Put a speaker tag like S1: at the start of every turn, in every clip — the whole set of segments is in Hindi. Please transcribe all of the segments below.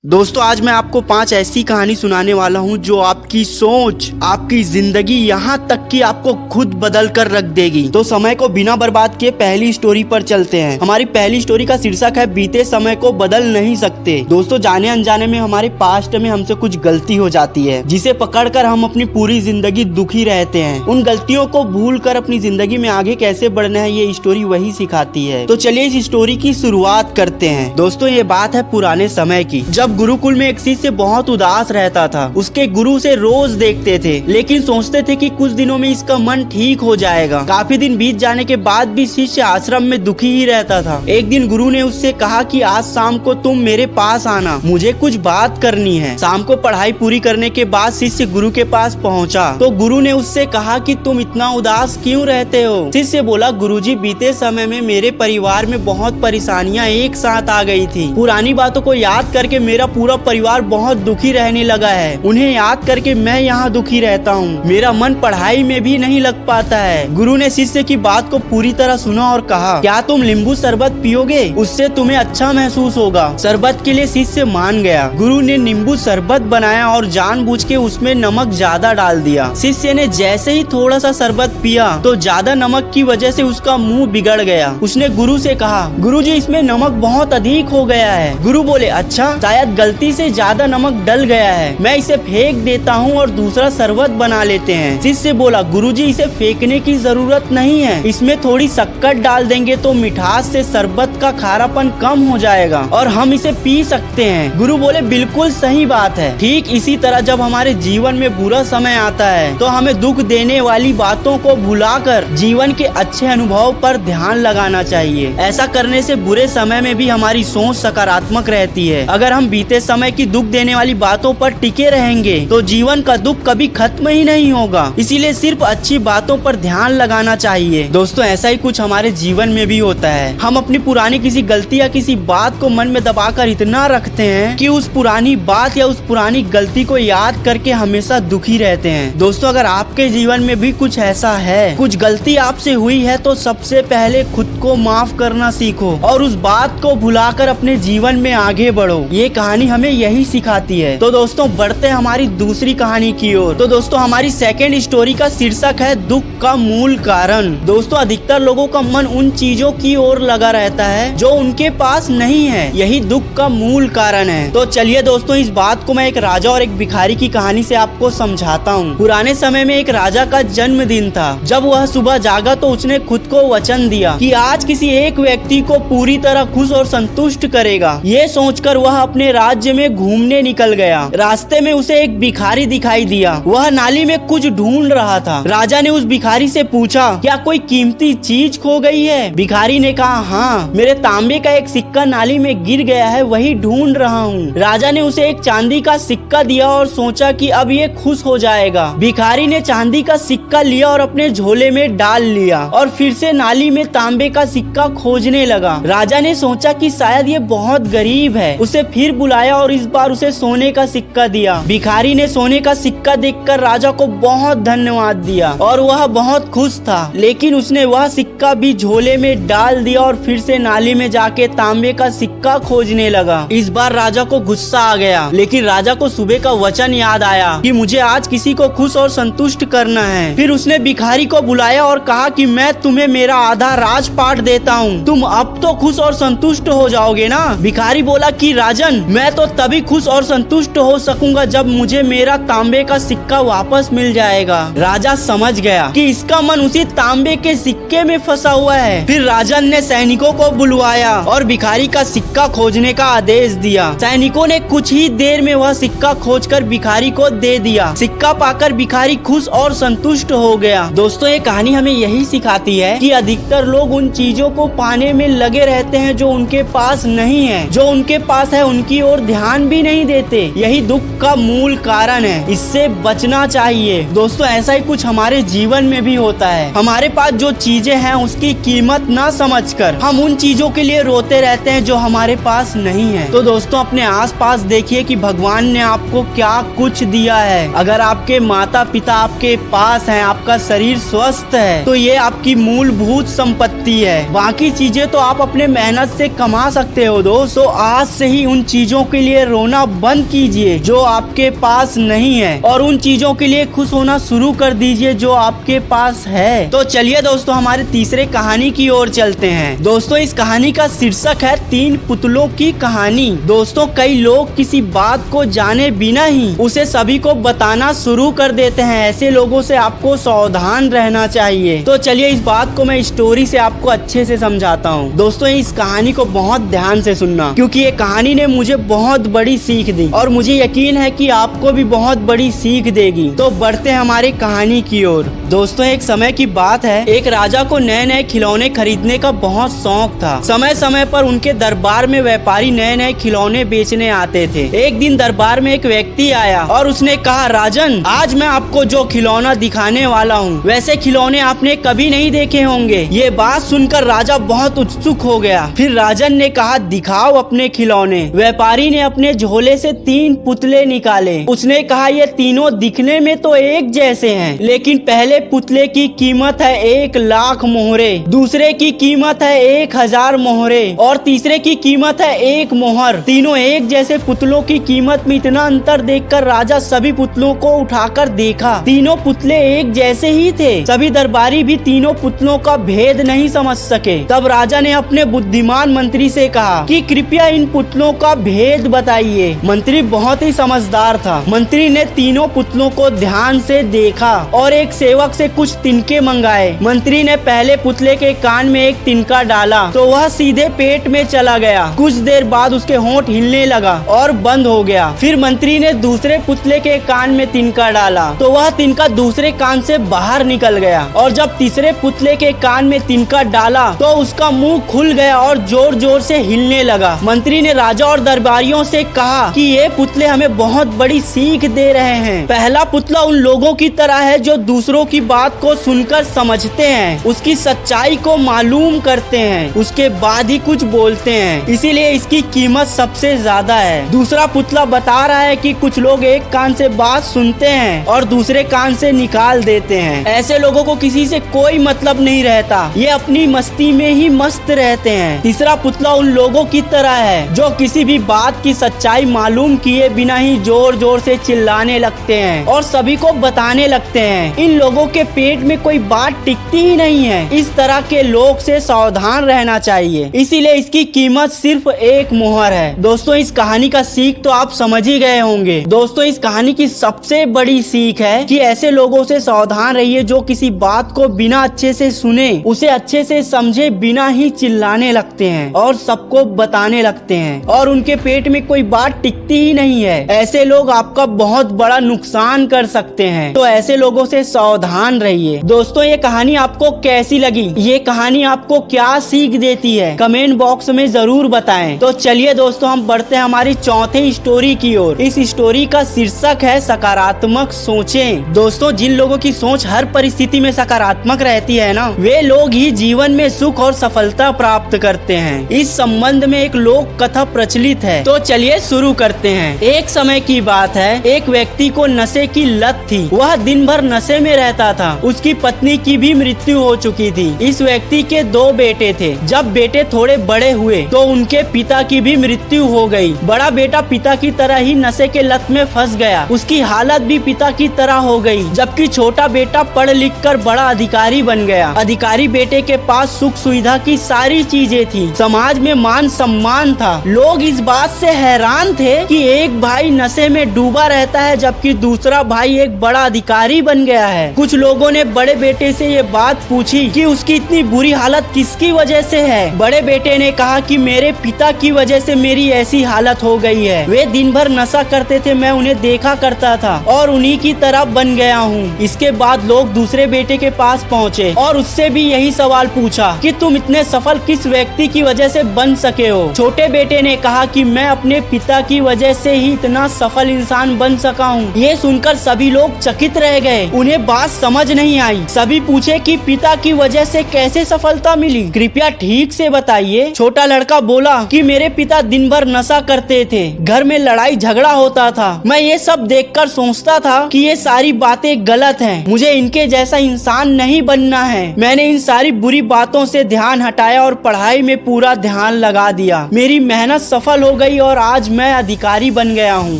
S1: दोस्तों आज मैं आपको 5 ऐसी कहानी सुनाने वाला हूं जो आपकी सोच, आपकी जिंदगी, यहाँ तक कि आपको खुद बदल कर रख देगी। तो समय को बिना बर्बाद किए पहली स्टोरी पर चलते हैं। हमारी पहली स्टोरी का शीर्षक है बीते समय को बदल नहीं सकते। दोस्तों जाने अनजाने में हमारे पास्ट में हमसे कुछ गलती हो जाती है जिसे पकड़कर हम अपनी पूरी जिंदगी दुखी रहते हैं। उन गलतियों को भूल कर अपनी जिंदगी में आगे कैसे बढ़ना है ये स्टोरी वही सिखाती है। तो चलिए इस स्टोरी की शुरुआत करते हैं। दोस्तों ये बात है पुराने समय की, जब गुरुकुल में एक शिष्य बहुत उदास रहता था। उसके गुरु उसे रोज देखते थे लेकिन सोचते थे कि कुछ दिनों में इसका मन ठीक हो जाएगा। काफी दिन बीत जाने के बाद भी शिष्य आश्रम में दुखी ही रहता था। एक दिन गुरु ने उससे कहा कि आज शाम को तुम मेरे पास आना, मुझे कुछ बात करनी है। शाम को पढ़ाई पूरी करने के बाद शिष्य गुरु के पास पहुंचा तो गुरु ने उससे कहा कि तुम इतना उदास क्यों रहते हो। शिष्य बोला, गुरुजी बीते समय में मेरे परिवार में बहुत परेशानियां एक साथ आ गई थी। पुरानी बातों को याद करके मेरा पूरा परिवार बहुत दुखी रहने लगा है। उन्हें याद करके मैं यहाँ दुखी रहता हूँ। मेरा मन पढ़ाई में भी नहीं लग पाता है। गुरु ने शिष्य की बात को पूरी तरह सुना और कहा, क्या तुम नींबू शरबत पियोगे? उससे तुम्हें अच्छा महसूस होगा। शरबत के लिए शिष्य मान गया। गुरु ने नींबू शरबत बनाया और जानबूझ के उसमें नमक ज्यादा डाल दिया। शिष्य ने जैसे ही थोड़ा सा शरबत पिया तो ज्यादा नमक की वजह से उसका मुंह बिगड़ गया। उसने गुरु से कहा, गुरुजी इसमें नमक बहुत अधिक हो गया है। गुरु बोले, अच्छा शायद गलती से ज्यादा नमक डल गया है, मैं इसे फेंक देता हूँ और दूसरा शरबत बना लेते हैं। शिष्य बोला, गुरुजी इसे फेंकने की जरूरत नहीं है, इसमें थोड़ी शक्कर डाल देंगे तो मिठास से शरबत का खारापन कम हो जाएगा और हम इसे पी सकते हैं। गुरु बोले, बिल्कुल सही बात है। ठीक इसी तरह जब हमारे जीवन में बुरा समय आता है तो हमें दुख देने वाली बातों को भुलाकर जीवन के अच्छे अनुभव पर ध्यान लगाना चाहिए। ऐसा करने से बुरे समय में भी हमारी सोच सकारात्मक रहती है। अगर हम बीते समय की दुख देने वाली बातों पर टिके रहेंगे तो जीवन का दुख कभी खत्म ही नहीं होगा। इसीलिए सिर्फ अच्छी बातों पर ध्यान लगाना चाहिए। दोस्तों ऐसा ही कुछ हमारे जीवन में भी होता है। हम अपनी पुरानी किसी गलती या किसी बात को मन में दबाकर इतना रखते हैं कि उस पुरानी बात या उस पुरानी गलती को याद करके हमेशा दुखी रहते हैं। दोस्तों अगर आपके जीवन में भी कुछ ऐसा है, कुछ गलती आपसे हुई है, तो सबसे पहले खुद को माफ करना सीखो और उस बात को भुलाकर अपने जीवन में आगे बढ़ो। ये कहानी हमें यही सिखाती है। तो दोस्तों बढ़ते हैं हमारी दूसरी कहानी की ओर। तो दोस्तों हमारी सेकेंड स्टोरी का शीर्षक है दुख का मूल कारण। दोस्तों अधिकतर लोगों का मन उन चीजों की ओर लगा रहता है जो उनके पास नहीं है। यही दुख का मूल कारण है। तो चलिए दोस्तों इस बात को मैं एक राजा और एक भिखारी की कहानी से आपको समझाता हूँ। पुराने समय में एक राजा का जन्मदिन था। जब वह सुबह जागा तो उसने खुद को वचन दिया कि आज किसी एक व्यक्ति को पूरी तरह खुश और संतुष्ट करेगा। ये सोचकर वह अपने राज्य में घूमने निकल गया। रास्ते में उसे एक भिखारी दिखाई दिया। वह नाली में कुछ ढूंढ रहा था। राजा ने उस भिखारी से पूछा, क्या कोई कीमती चीज खो गई है? भिखारी ने कहा, हाँ, मेरे तांबे का एक सिक्का नाली में गिर गया है, वही ढूंढ रहा हूँ। राजा ने उसे एक चांदी का सिक्का दिया और सोचा कि अब ये खुश हो जाएगा। भिखारी ने चांदी का सिक्का लिया और अपने झोले में डाल लिया और फिर से नाली में तांबे का सिक्का खोजने लगा। राजा ने सोचा कि शायद ये बहुत गरीब है। उसे फिर बुलाया और इस बार उसे सोने का सिक्का दिया। भिखारी ने सोने का सिक्का देखकर राजा को बहुत धन्यवाद दिया और वह बहुत खुश था। लेकिन उसने वह सिक्का भी झोले में डाल दिया और फिर से नाली में जाके तांबे का सिक्का खोजने लगा। इस बार राजा को गुस्सा आ गया, लेकिन राजा को सुबह का वचन याद आया कि मुझे आज किसी को खुश और संतुष्ट करना है। फिर उसने भिखारी को बुलाया और कहा कि मैं तुम्हें मेरा आधा राजपाट देता हूँ, तुम अब तो खुश और संतुष्ट हो जाओगे ना? भिखारी बोला कि राजन, मैं तो तभी खुश और संतुष्ट हो सकूंगा जब मुझे मेरा तांबे का सिक्का वापस मिल जाएगा। राजा समझ गया कि इसका मन उसी तांबे के सिक्के में फंसा हुआ है। फिर राजन ने सैनिकों को बुलवाया और भिखारी का सिक्का खोजने का आदेश दिया। सैनिकों ने कुछ ही देर में वह सिक्का खोजकर भिखारी को दे दिया। सिक्का पाकर भिखारी खुश और संतुष्ट हो गया। दोस्तों ये कहानी हमें यही सिखाती है कि अधिकतर लोग उन चीजों को पाने में लगे रहते हैं जो उनके पास नहीं है। जो उनके पास है उनकी ओर ध्यान भी नहीं देते। यही दुख का मूल कारण है। इससे बचना चाहिए। दोस्तों ऐसा ही कुछ हमारे जीवन में भी होता है। हमारे पास जो चीजें हैं उसकी कीमत ना समझकर हम उन चीजों के लिए रोते रहते हैं जो हमारे पास नहीं है। तो दोस्तों अपने आसपास देखिए कि भगवान ने आपको क्या कुछ दिया है। अगर आपके माता पिता आपके पास हैं, आपका शरीर स्वस्थ है, तो ये आपकी मूलभूत संपत्ति है। बाकी चीजें तो आप अपने मेहनत से कमा सकते हो। दोस्तों आज से ही उन चीजों चीजों के लिए रोना बंद कीजिए जो आपके पास नहीं है और उन चीजों के लिए खुश होना शुरू कर दीजिए जो आपके पास है। तो चलिए दोस्तों हमारे तीसरे कहानी की ओर चलते हैं। दोस्तों इस कहानी का शीर्षक है 3 पुतलों की कहानी। दोस्तों कई लोग किसी बात को जाने बिना ही उसे सभी को बताना शुरू कर देते हैं। ऐसे लोगों से आपको सावधान रहना चाहिए। तो चलिए इस बात को मैं स्टोरी से आपको अच्छे से समझाता हूँ। दोस्तों इस कहानी को बहुत ध्यान से सुनना क्योंकि ये कहानी ने मुझे बहुत बड़ी सीख दी और मुझे यकीन है कि आपको भी बहुत बड़ी सीख देगी। तो बढ़ते हैं हमारी कहानी की ओर। दोस्तों एक समय की बात है, एक राजा को नए नए खिलौने खरीदने का बहुत शौक था। समय समय पर उनके दरबार में व्यापारी नए नए खिलौने बेचने आते थे। एक दिन दरबार में एक व्यक्ति आया और उसने कहा, राजन आज मैं आपको जो खिलौना दिखाने वाला हूँ वैसे खिलौने आपने कभी नहीं देखे होंगे। ये बात सुनकर राजा बहुत उत्सुक हो गया। फिर राजन ने कहा, दिखाओ अपने खिलौने। व्यापारी ने अपने झोले से 3 पुतले निकाले। उसने कहा, ये तीनों दिखने में तो एक जैसे हैं, लेकिन पहले पुतले की कीमत है 1 लाख मोहरे, दूसरे की कीमत है 1000 मोहरे और तीसरे की कीमत है 1 मोहर। तीनों एक जैसे पुतलों की कीमत में इतना अंतर देखकर राजा सभी पुतलों को उठाकर देखा। तीनों पुतले एक जैसे ही थे। सभी दरबारी भी तीनों पुतलों का भेद नहीं समझ सके। तब राजा ने अपने बुद्धिमान मंत्री से कहा कि कृपया इन पुतलों का भेद बताइए। मंत्री बहुत ही समझदार था। मंत्री ने तीनों पुतलों को ध्यान से देखा और एक सेवक से कुछ तिनके मंगाए। मंत्री ने पहले पुतले के कान में एक तिनका डाला तो वह सीधे पेट में चला गया। कुछ देर बाद उसके होंठ हिलने लगा और बंद हो गया। फिर मंत्री ने दूसरे पुतले के कान में तिनका डाला तो वह तिनका दूसरे कान से बाहर निकल गया और जब तीसरे पुतले के कान में तिनका डाला तो उसका मुंह खुल गया और जोर जोर से हिलने लगा। मंत्री ने राजा और दरबारियों से कहा कि ये पुतले हमें बहुत बड़ी सीख दे रहे हैं। पहला पुतला उन लोगों की तरह है जो दूसरों की बात को सुनकर समझते हैं, उसकी सच्चाई को मालूम करते हैं, उसके बाद ही कुछ बोलते हैं, इसीलिए इसकी कीमत सबसे ज्यादा है। दूसरा पुतला बता रहा है कि कुछ लोग एक कान से बात सुनते हैं और दूसरे कान से निकाल देते हैं। ऐसे लोगों को किसी से कोई मतलब नहीं रहता, ये अपनी मस्ती में ही मस्त रहते हैं। तीसरा पुतला उन लोगों की तरह है जो किसी भी बात की सच्चाई मालूम किए बिना ही जोर जोर से चिल्लाने लगते हैं और सभी को बताने लगते हैं। इन लोगों के पेट में कोई बात टिकती ही नहीं है। इस तरह के लोग से सावधान रहना चाहिए, इसीलिए इसकी कीमत सिर्फ 1 मोहर है। दोस्तों इस कहानी का सीख तो आप समझ ही गए होंगे। दोस्तों इस कहानी की सबसे बड़ी सीख है कि ऐसे लोगों से सावधान रहिए जो किसी बात को बिना अच्छे से सुने, उसे अच्छे से समझे बिना ही चिल्लाने लगते हैं और सबको बताने लगते हैं और उनके पेट में कोई बात टिकती ही नहीं है। ऐसे लोग आपका बहुत बड़ा नुकसान कर सकते हैं, तो ऐसे लोगों से सावधान रहिए। दोस्तों ये कहानी आपको कैसी लगी, ये कहानी आपको क्या सीख देती है, कमेंट बॉक्स में जरूर बताएं। तो चलिए दोस्तों हम बढ़ते हैं हमारी चौथी स्टोरी की ओर। इस स्टोरी का शीर्षक है सकारात्मक सोचें। दोस्तों जिन लोगों की सोच हर परिस्थिति में सकारात्मक रहती है ना, वे लोग ही जीवन में सुख और सफलता प्राप्त करते हैं। इस संबंध में एक लोक कथा प्रचलित है, तो चलिए शुरू करते हैं। एक समय की बात है, एक व्यक्ति को नशे की लत थी। वह दिन भर नशे में रहता था। उसकी पत्नी की भी मृत्यु हो चुकी थी। इस व्यक्ति के 2 बेटे थे। जब बेटे थोड़े बड़े हुए तो उनके पिता की भी मृत्यु हो गई। बड़ा बेटा पिता की तरह ही नशे के लत में फंस गया। उसकी हालत भी पिता की तरह हो गई, जबकि छोटा बेटा पढ़ लिख कर बड़ा अधिकारी बन गया। अधिकारी बेटे के पास सुख सुविधा की सारी चीजें थी, समाज में मान सम्मान था। लोग इस बात से हैरान थे कि एक भाई नशे में डूबा रहता है जबकि दूसरा भाई एक बड़ा अधिकारी बन गया है। कुछ लोगों ने बड़े बेटे से ये बात पूछी कि उसकी इतनी बुरी हालत किसकी वजह से है। बड़े बेटे ने कहा कि मेरे पिता की वजह से मेरी ऐसी हालत हो गई है। वे दिन भर नशा करते थे, मैं उन्हें देखा करता था और उन्हीं की तरह बन गया हूँ। इसके बाद लोग दूसरे बेटे के पास पहुँचे और उससे भी यही सवाल पूछा कि तुम इतने सफल किस व्यक्ति की वजह से बन सके हो। छोटे बेटे ने कहा कि मैं अपने पिता की वजह से ही इतना सफल इंसान बन सका हूँ। ये सुनकर सभी लोग चकित रह गए, उन्हें बात समझ नहीं आई। सभी पूछे कि पिता की वजह से कैसे सफलता मिली, कृपया ठीक से बताइए। छोटा लड़का बोला कि मेरे पिता दिन भर नशा करते थे, घर में लड़ाई झगड़ा होता था। मैं ये सब देखकर सोचता था कि ये सारी बातें गलत हैं, मुझे इनके जैसा इंसान नहीं बनना है। मैंने इन सारी बुरी बातों से ध्यान हटाया और पढ़ाई में पूरा ध्यान लगा दिया। मेरी मेहनत सफल हो गई और आज मैं अधिकारी बन गया हूँ।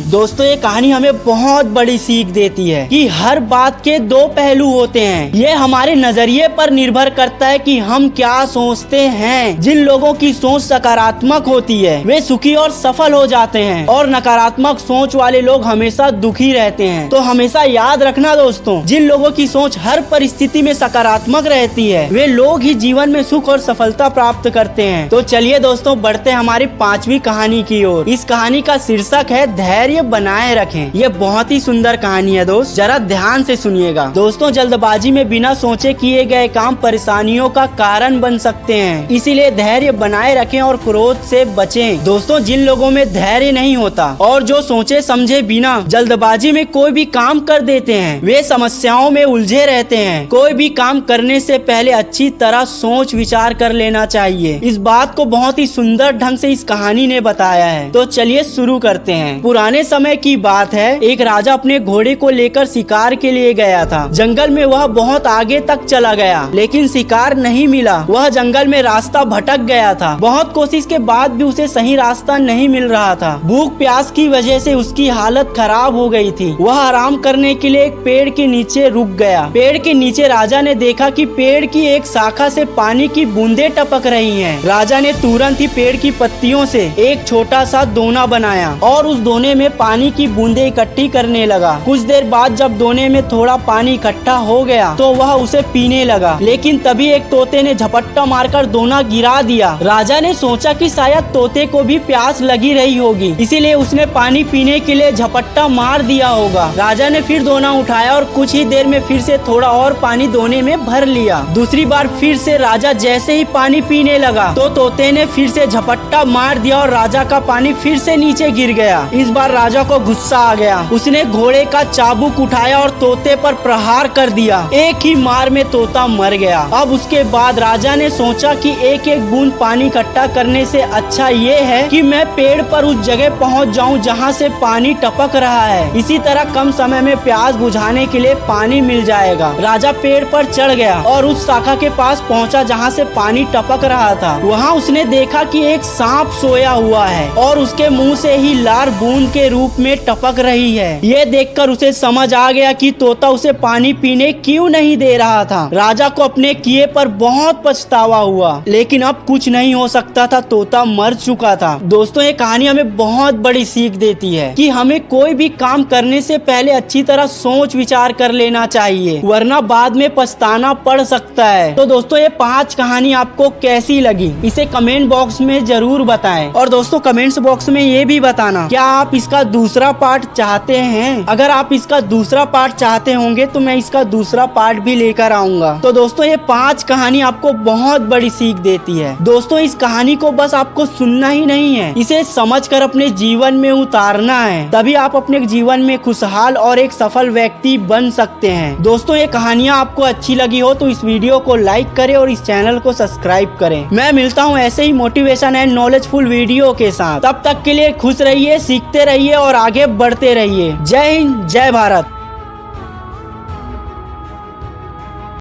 S1: दोस्तों ये कहानी हमें बहुत बड़ी सीख देती है कि हर बात के दो पहलू होते हैं। ये हमारे नजरिए पर निर्भर करता है कि हम क्या सोचते हैं। जिन लोगों की सोच सकारात्मक होती है वे सुखी और सफल हो जाते हैं, और नकारात्मक सोच वाले लोग हमेशा दुखी रहते हैं। तो हमेशा याद रखना दोस्तों, जिन लोगों की सोच हर परिस्थिति में सकारात्मक रहती है वे लोग ही जीवन में सुख और सफलता प्राप्त करते हैं। तो चलिए दोस्तों बढ़ते हैं हमारी 5वीं कहानी की ओर। इस कहानी का शीर्षक है धैर्य बनाए रखें। ये बहुत ही सुंदर कहानी है दोस्त, जरा ध्यान से सुनिएगा। दोस्तों जल्दबाजी में बिना सोचे किए गए काम परेशानियों का कारण बन सकते हैं, इसीलिए धैर्य बनाए रखें और क्रोध से बचें। दोस्तों जिन लोगों में धैर्य नहीं होता और जो सोचे समझे बिना जल्दबाजी में कोई भी काम कर देते हैं वे समस्याओं में उलझे रहते हैं। कोई भी काम करने से पहले अच्छी तरह सोच विचार कर लेना चाहिए। इस बात को बहुत ही सुंदर ढंग से इस कहानी ने बताया है। तो चलिए शुरू करते हैं। पुराने समय की बात है, एक राजा अपने घोड़े को लेकर शिकार के लिए गया था। जंगल में वह बहुत आगे तक चला गया लेकिन शिकार नहीं मिला। वह जंगल में रास्ता भटक गया था। बहुत कोशिश के बाद भी उसे सही रास्ता नहीं मिल रहा था। भूख प्यास की वजह से उसकी हालत खराब हो गई थी। वह आराम करने के लिए एक पेड़ के नीचे रुक गया। पेड़ के नीचे राजा ने देखा कि पेड़ की एक शाखा से पानी की बूंदें टपक रही हैं। राजा ने तुरंत ही पेड़ की पत्तियों से एक छोटा सा दोना बनाया और उस दोने में पानी की बूंदें इकट्ठी करने लगा। कुछ देर बाद जब दोने में थोड़ा पानी इकट्ठा हो गया तो वह उसे पीने लगा, लेकिन तभी एक तोते ने झपट्टा मारकर दोना गिरा दिया। राजा ने सोचा कि शायद तोते को भी प्यास लगी रही होगी, इसीलिए उसने पानी पीने के लिए झपट्टा मार दिया होगा। राजा ने फिर दोना उठाया और कुछ ही देर में फिर से थोड़ा और पानी दोने में भर लिया। दूसरी बार फिर से राजा जैसे ही पानी पीने लगा तो तोते ने फिर से झपट्टा मार दिया और राजा का पानी फिर से नीचे गिर गया। इस बार राजा को गुस्सा आ गया। उसने घोड़े का चाबुक उठाया और तोते पर प्रहार कर दिया। एक ही मार में तोता मर गया। अब उसके बाद राजा ने सोचा कि एक एक बूंद पानी इकट्ठा करने से अच्छा ये है कि मैं पेड़ पर उस जगह पहुंच जाऊं जहां से पानी टपक रहा है। इसी तरह कम समय में प्यास बुझाने के लिए पानी मिल जाएगा। राजा पेड़ पर चढ़ गया और उस शाखा के पास पहुंचा जहां से पानी टपक रहा था। वहां उसने देखा कि एक सांप सोया हुआ है और उसके मुंह से ही लार बूंद के रूप में टपक रही है। ये देखकर उसे समझ आ गया कि तोता उसे पानी पीने क्यों नहीं दे रहा था। राजा को अपने किए पर बहुत पछतावा हुआ, लेकिन अब कुछ नहीं हो सकता था, तोता मर चुका था। दोस्तों ये कहानी हमें बहुत बड़ी सीख देती है कि हमें कोई भी काम करने से पहले अच्छी तरह सोच विचार कर लेना चाहिए, वरना बाद में पछताना पड़ सकता है। तो दोस्तों ये 5 कहानी आपको कैसी लगी इसे कमेंट बॉक्स में जरूर बताएं। और दोस्तों कमेंट्स बॉक्स में ये भी बताना क्या आप इसका दूसरा पार्ट चाहते हैं। अगर आप इसका दूसरा पार्ट चाहते होंगे तो मैं इसका दूसरा पार्ट भी लेकर आऊंगा। तो दोस्तों ये 5 कहानी आपको बहुत बड़ी सीख देती है। दोस्तों इस कहानी को बस आपको सुनना ही नहीं है, इसे समझकर अपने जीवन में उतारना है, तभी आप अपने जीवन में खुशहाल और एक सफल व्यक्ति बन सकते हैं। दोस्तों ये कहानियाँ आपको अच्छी लगी हो तो इस वीडियो को लाइक करें और इस चैनल को सब्सक्राइब करें। मैं मिलता हूँ ऐसे ही मोटिवेशन एंड नॉलेजफुल वीडियो के साथ। तब तक के लिए खुश रहिए, सीखते रहिए और आगे बढ़ते रहिए। जय हिंद, जय भारत।